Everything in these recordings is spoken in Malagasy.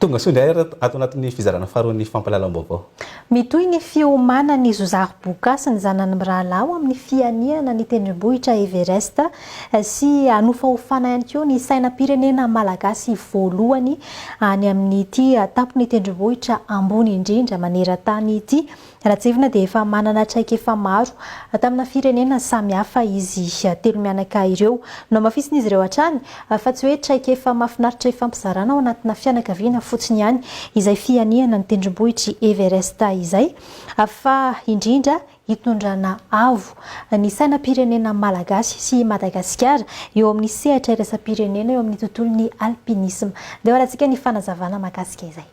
tonga soa ndray ato anatin'ny fizarana faharoan'ny fampalalam-baovao. Mitohy ny fiomanany Zozary Boka sy ny zanany Miralao amin'ny fianiana ny tendrombohitra Everest sy anofaofana ihany koa ny sainam-pirenena malagasy voalohany any amin'ny ity tapony tendrombohitra ambony indrindra maneran-tany ity. Ratsevina dia efa manana traika efa maro tamina firenena samihafa izy telo mianaka ireo. No mafisin'izy ireo hatrany fa tsy hoe traika efa mahafinaritra ifampizarana ao anatina fianakaviana fotsiny ihany izay fianiana ny tendrombohitry Everest izay fa indrindra hitondrana avo ny sainam-pirenena malagasy sy Madagasikara eo amin'ny sehatra iraisam-pirenena eo amin'ny tontolon'ny alpinisme. Dia horantsika ny fanazavana mahakasika izay.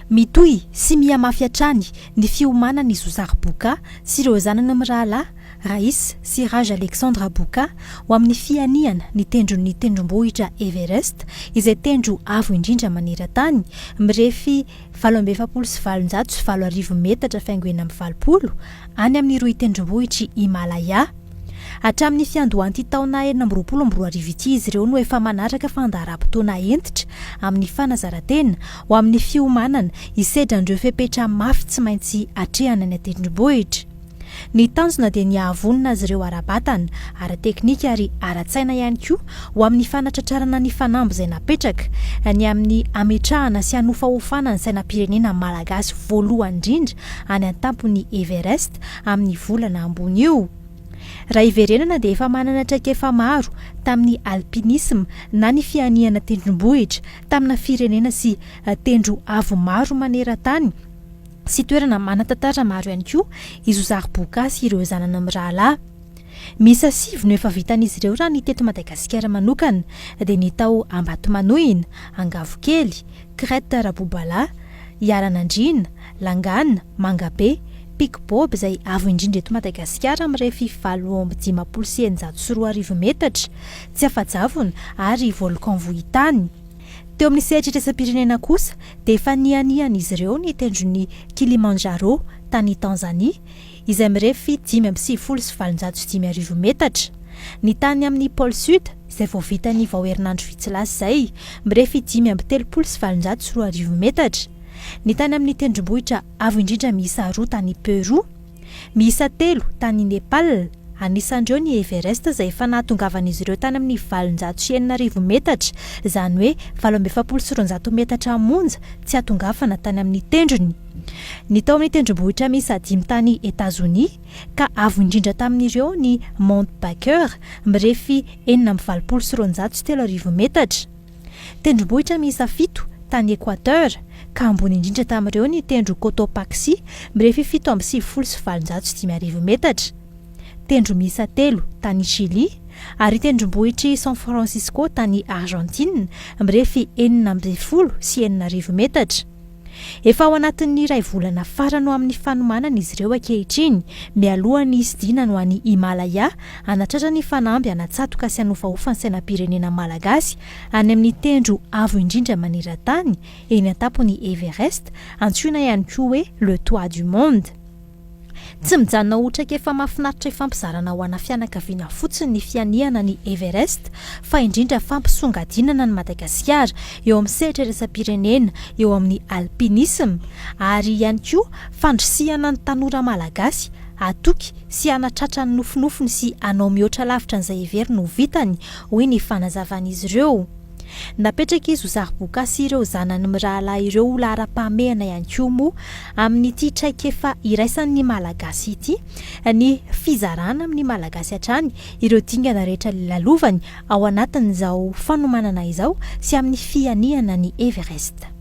Mitohy sy mihamafy hatrany ny fiomanany Zozary Boka sy ireo zanany Mirala, Raïs sy Raj Alexandra Boka ho amin'ny fianiana ny tendron'ny tendrombohitra Everest izay tendro avo indrindra maneran-tany mirefy 7,7 sy 7,000 metatra faingoena amin'ny 20 any amin'ny roa tendrombohitry Himalaya. Hatramin'ny fiandohan'ity taona 2024 ity izy ireo no efa manaraka fandaharam-potoana entitra amin'ny fanazarantena ho amin'ny fiomanana isedran'ireo fepetra mafy tsy maintsy hatrehana ny tendrombohitra. Ny tanjona dia ny ahavonina azy ireo ara-batana, ara-teknika ary ara-tsaina ihany koa ho amin'ny fanatratrarana ny fanambo izay napetraka ny amin'ny ametrahana sy anofaofana ny sainam-pirenena malagasy voalohany indrindra any an-tampon'ny Everest amin'ny volana ambony io. Raha iverenana dia efa manana traika efa maro tamin'ny alpinisme na ny fianiana tendrombohitra tamina firenena sy tendro avo maro maneran-tany sy toerana manan-tantara maro ihany koa i Zozary Boka sy ireo zanany Mirala. Misa 7 no efa vitan'izy ireo raha ny teto Madagasikara manokana dia ny tao Ambatomanohina, Angavokely, Crête Rabobala, Iaranandrina, Langana, Mangabe, Pikbob izay avo indrindra eto Madagasikara mirefy 7,5 metatra, tsy afa-javona ary volcan vohitany. Teo amin'ny sehatra iraisam-pirenena kosa dia efa nianian'izy ireo ny tendron'ny Kilimanjaro tany Tanzania izay mirefy 5,7 metatra. Ny tany amin'ny pôle sud izay vao vitany vao herinandro vitsy lasa izay mirefy 5,7 metatra. Ny tany amin'ny tendrombohitra avo indrindra miisa 2 tany Peroa, miisa 3 tany Nepal, anisan'ireo ny Everest izay efa nahatongavan'izy ireo tany amin'ny 709 metatra, izany hoe 7,9 metatra monja tsy hatongavana tany amin'ny tendrony. Ny tao amin'ny tendrombohitra miisa 5 tany Etazonia ka avo indrindra tamin'ireo ny Mont Baker mirefy 4,9 metatra. Tendrombohitra miisa 7 tany Equateur ka ambony indrindra tamin'ireo ny tendro Cotopaxi mirefy 7,7 metatra. Tendro miisa 3 tany Chili ary tendrombohitry San Francisco tany Argentine mirefy 4,9 metatra. Efa ao anatin'ny iray volana farany ao amin'ny fanomanana izy ireo ankehitriny mialohan'ny isdina no any Himalaya anatratra ny fanamby anatsatoka sy anofaofany sainam-pirenena malagasy any amin'ny tendro avo indrindra maneran-tany eny an-tampon'ny Everest, antsoina ihany koa hoe le toit du monde. Tsy mijanona ho traika efa mahafinaritra ifampizarana ho ana fianakaviana fotsiny ny fianiana ny Everest fa indrindra fampisongadinana ny Madagasikara eo amin'ny sehatra iraisam-pirenena eo amin'ny alpinisme ary ihany koa fandrisihana ny tanora malagasy atoky sy anatratra ny nofinofiny sy anao mihoatra lavitra n'izay heverina ho vitany hoy ny fanazavan'izy ireo. Napetraka i Zozary Boka sy ireo zanany Mirala ireo lara-pahamehana ihany koa moa amin'ity traika efa iraisan'ny malagasy ity ny fizarana amin'ny malagasy hatrany ireo dingana rehetra lalovany ao anatin'izao fanomanana izao sy amin'ny fianiana ny Everest.